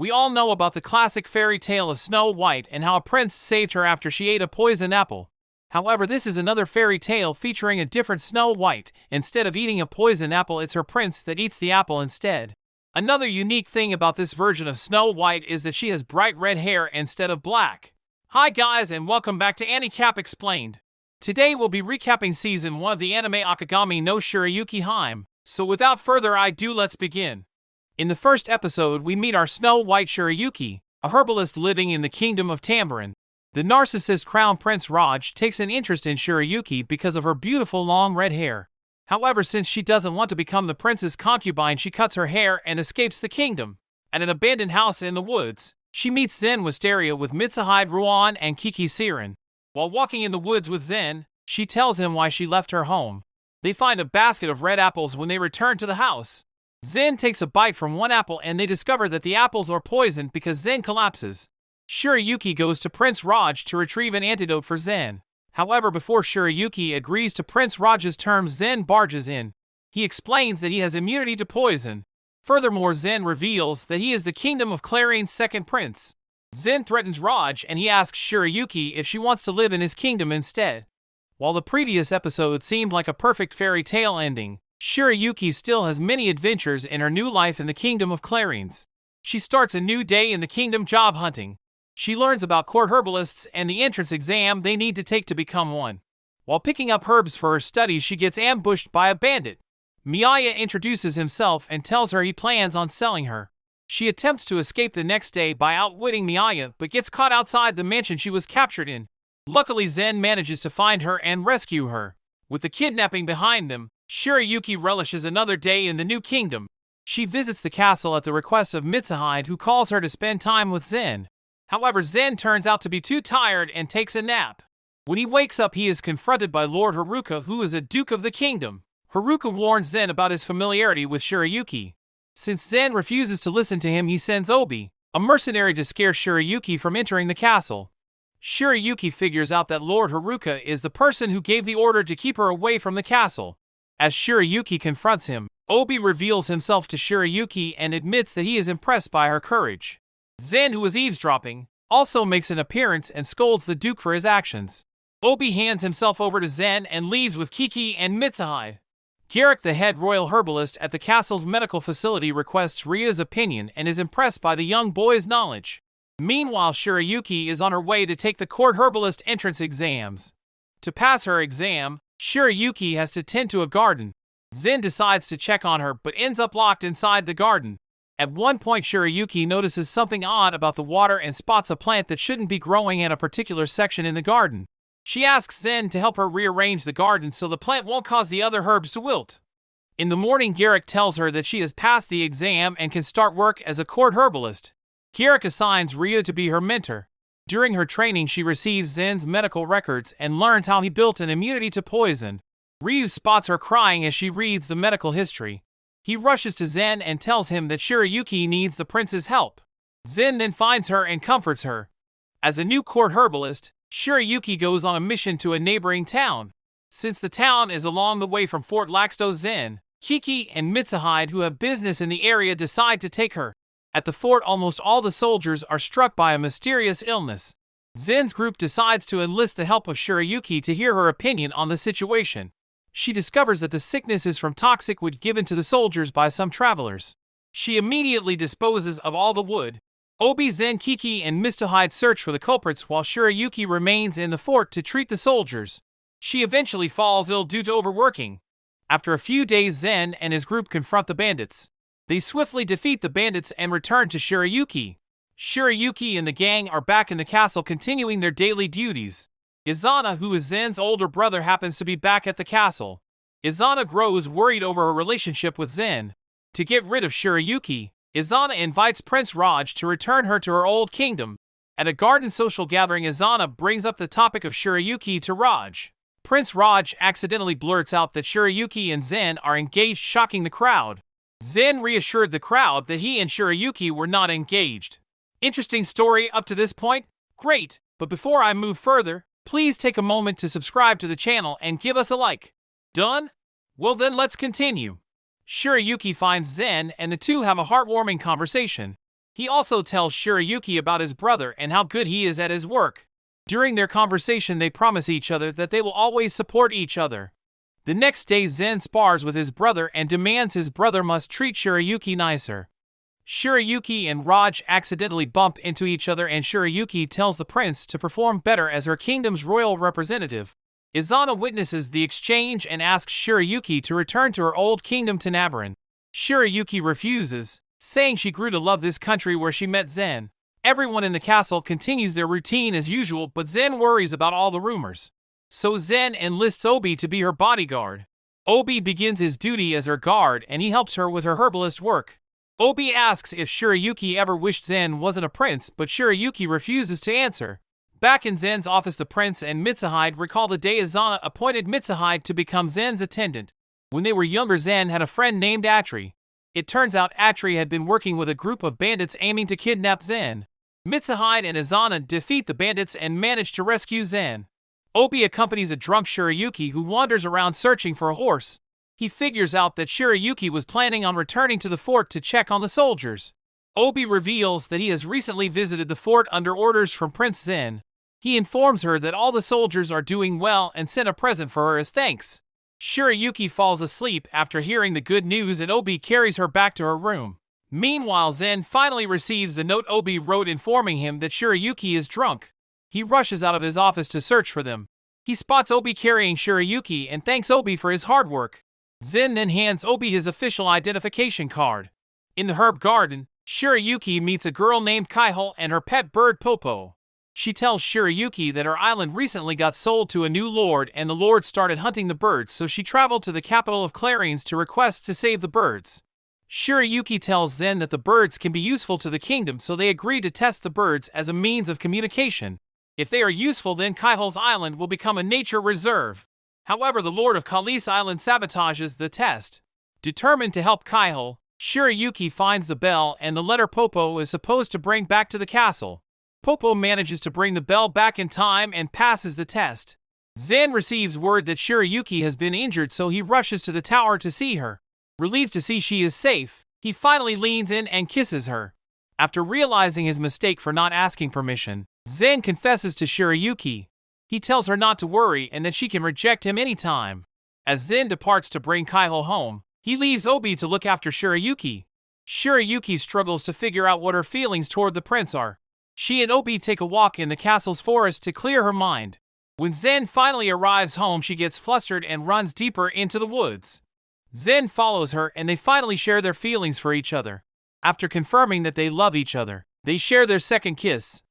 We all know about the classic fairy tale of Snow White and how a prince saved her after she ate a poison apple. However, this is another fairy tale featuring a different Snow White. Instead of eating a poison apple, it's her prince that eats the apple instead. Another unique thing about this version of Snow White is that she has bright red hair instead of black. Hi guys, and welcome back to AniCap Explained. Today we'll be recapping Season 1 of the anime Akagami no Shirayukihime. So without further ado, let's begin. In the first episode, we meet our Snow White Shirayuki, a herbalist living in the kingdom of Tamborin. The narcissist Crown Prince Raj takes an interest in Shirayuki because of her beautiful long red hair. However, since she doesn't want to become the prince's concubine, she cuts her hair and escapes the kingdom. At an abandoned house in the woods, she meets Zen Wisteria with Mitsuhide Ruan and Kiki Siren. While walking in the woods with Zen, she tells him why she left her home. They find a basket of red apples when they return to the house. Zen takes a bite from one apple and they discover that the apples are poisoned because Zen collapses. Shirayuki goes to Prince Raj to retrieve an antidote for Zen. However, before Shirayuki agrees to Prince Raj's terms, Zen barges in. He explains that he has immunity to poison. Furthermore, Zen reveals that he is the Kingdom of Clarion's second prince. Zen threatens Raj and he asks Shirayuki if she wants to live in his kingdom instead. While the previous episode seemed like a perfect fairy tale ending, Shirayuki still has many adventures in her new life in the Kingdom of Clarion's. She starts a new day in the kingdom job hunting. She learns about court herbalists and the entrance exam they need to take to become one. While picking up herbs for her studies, she gets ambushed by a bandit. Miyaya introduces himself and tells her he plans on selling her. She attempts to escape the next day by outwitting Miyaya but gets caught outside the mansion she was captured in. Luckily, Zen manages to find her and rescue her. With the kidnapping behind them, Shirayuki relishes another day in the new kingdom. She visits the castle at the request of Mitsuhide, who calls her to spend time with Zen. However, Zen turns out to be too tired and takes a nap. When he wakes up, he is confronted by Lord Haruka, who is a duke of the kingdom. Haruka warns Zen about his familiarity with Shirayuki. Since Zen refuses to listen to him, he sends Obi, a mercenary, to scare Shirayuki from entering the castle. Shirayuki figures out that Lord Haruka is the person who gave the order to keep her away from the castle. As Shirayuki confronts him, Obi reveals himself to Shirayuki and admits that he is impressed by her courage. Zen, who was eavesdropping, also makes an appearance and scolds the Duke for his actions. Obi hands himself over to Zen and leaves with Kiki and Mitsuhide. Garrick, the head royal herbalist at the castle's medical facility, requests Rya's opinion and is impressed by the young boy's knowledge. Meanwhile, Shirayuki is on her way to take the court herbalist entrance exams. To pass her exam, Shirayuki has to tend to a garden. Zen decides to check on her but ends up locked inside the garden. At one point, Shirayuki notices something odd about the water and spots a plant that shouldn't be growing in a particular section in the garden. She asks Zen to help her rearrange the garden so the plant won't cause the other herbs to wilt. In the morning, Garrick tells her that she has passed the exam and can start work as a court herbalist. Garrick assigns Rya to be her mentor. During her training, she receives Zen's medical records and learns how he built an immunity to poison. Ryu spots her crying as she reads the medical history. He rushes to Zen and tells him that Shirayuki needs the prince's help. Zen then finds her and comforts her. As a new court herbalist, Shirayuki goes on a mission to a neighboring town. Since the town is along the way from Fort Laxto, Zen, Kiki, and Mitsuhide, who have business in the area, decide to take her. At the fort, almost all the soldiers are struck by a mysterious illness. Zen's group decides to enlist the help of Shirayuki to hear her opinion on the situation. She discovers that the sickness is from toxic wood given to the soldiers by some travelers. She immediately disposes of all the wood. Obi, Zen, Kiki, and Mitsuhide search for the culprits while Shirayuki remains in the fort to treat the soldiers. She eventually falls ill due to overworking. After a few days, Zen and his group confront the bandits. They swiftly defeat the bandits and return to Shirayuki. Shirayuki and the gang are back in the castle continuing their daily duties. Izana, who is Zen's older brother, happens to be back at the castle. Izana grows worried over her relationship with Zen. To get rid of Shirayuki, Izana invites Prince Raj to return her to her old kingdom. At a garden social gathering, Izana brings up the topic of Shirayuki to Raj. Prince Raj accidentally blurts out that Shirayuki and Zen are engaged, shocking the crowd. Zen reassured the crowd that he and Shirayuki were not engaged. Interesting story up to this point? Great, but before I move further, please take a moment to subscribe to the channel and give us a like. Done? Well then, let's continue. Shirayuki finds Zen and the two have a heartwarming conversation. He also tells Shirayuki about his brother and how good he is at his work. During their conversation, they promise each other that they will always support each other. The next day, Zen spars with his brother and demands his brother must treat Shirayuki nicer. Shirayuki and Raj accidentally bump into each other and Shirayuki tells the prince to perform better as her kingdom's royal representative. Izana witnesses the exchange and asks Shirayuki to return to her old kingdom to Nabaran. Shirayuki refuses, saying she grew to love this country where she met Zen. Everyone in the castle continues their routine as usual, but Zen worries about all the rumors. So Zen enlists Obi to be her bodyguard. Obi begins his duty as her guard and he helps her with her herbalist work. Obi asks if Shirayuki ever wished Zen wasn't a prince, but Shirayuki refuses to answer. Back in Zen's office, the prince and Mitsuhide recall the day Izana appointed Mitsuhide to become Zen's attendant. When they were younger, Zen had a friend named Atri. It turns out Atri had been working with a group of bandits aiming to kidnap Zen. Mitsuhide and Izana defeat the bandits and manage to rescue Zen. Obi accompanies a drunk Shirayuki who wanders around searching for a horse. He figures out that Shirayuki was planning on returning to the fort to check on the soldiers. Obi reveals that he has recently visited the fort under orders from Prince Zen. He informs her that all the soldiers are doing well and sent a present for her as thanks. Shirayuki falls asleep after hearing the good news and Obi carries her back to her room. Meanwhile, Zen finally receives the note Obi wrote informing him that Shirayuki is drunk. He rushes out of his office to search for them. He spots Obi carrying Shirayuki and thanks Obi for his hard work. Zen then hands Obi his official identification card. In the herb garden, Shirayuki meets a girl named Kaihol and her pet bird Popo. She tells Shirayuki that her island recently got sold to a new lord and the lord started hunting the birds, so she traveled to the capital of Clarines to request to save the birds. Shirayuki tells Zen that the birds can be useful to the kingdom, so they agree to test the birds as a means of communication. If they are useful, then Kaihol's island will become a nature reserve. However, the Lord of Kalis Island sabotages the test. Determined to help Kaihol, Shirayuki finds the bell and the letter Popo is supposed to bring back to the castle. Popo manages to bring the bell back in time and passes the test. Zen receives word that Shirayuki has been injured, so he rushes to the tower to see her. Relieved to see she is safe, he finally leans in and kisses her. After realizing his mistake for not asking permission, Zen confesses to Shirayuki. He tells her not to worry and that she can reject him anytime. As Zen departs to bring Kaihol home, he leaves Obi to look after Shirayuki. Shirayuki struggles to figure out what her feelings toward the prince are. She and Obi take a walk in the castle's forest to clear her mind. When Zen finally arrives home, she gets flustered and runs deeper into the woods. Zen follows her and they finally share their feelings for each other. After confirming that they love each other, they share their second kiss.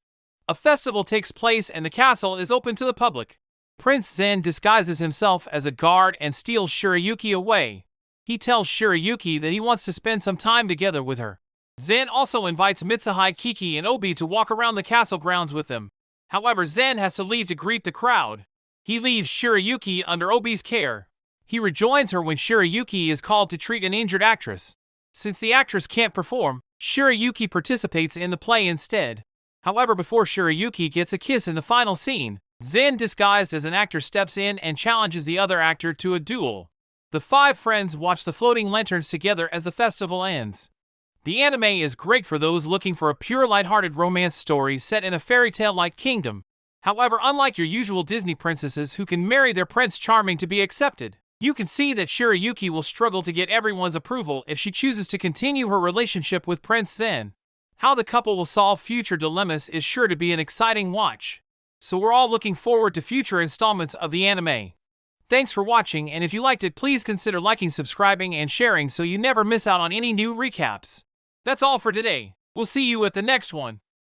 A festival takes place and the castle is open to the public. Prince Zen disguises himself as a guard and steals Shirayuki away. He tells Shirayuki that he wants to spend some time together with her. Zen also invites Mitsuhide, Kiki, and Obi to walk around the castle grounds with them. However, Zen has to leave to greet the crowd. He leaves Shirayuki under Obi's care. He rejoins her when Shirayuki is called to treat an injured actress. Since the actress can't perform, Shirayuki participates in the play instead. However, before Shirayuki gets a kiss in the final scene, Zen disguised as an actor steps in and challenges the other actor to a duel. The five friends watch the floating lanterns together as the festival ends. The anime is great for those looking for a pure lighthearted romance story set in a fairy tale-like kingdom. However, unlike your usual Disney princesses who can marry their Prince Charming to be accepted, you can see that Shirayuki will struggle to get everyone's approval if she chooses to continue her relationship with Prince Zen. How the couple will solve future dilemmas is sure to be an exciting watch. So we're all looking forward to future installments of the anime. Thanks for watching, and if you liked it, please consider liking, subscribing, and sharing so you never miss out on any new recaps. That's all for today. We'll see you at the next one.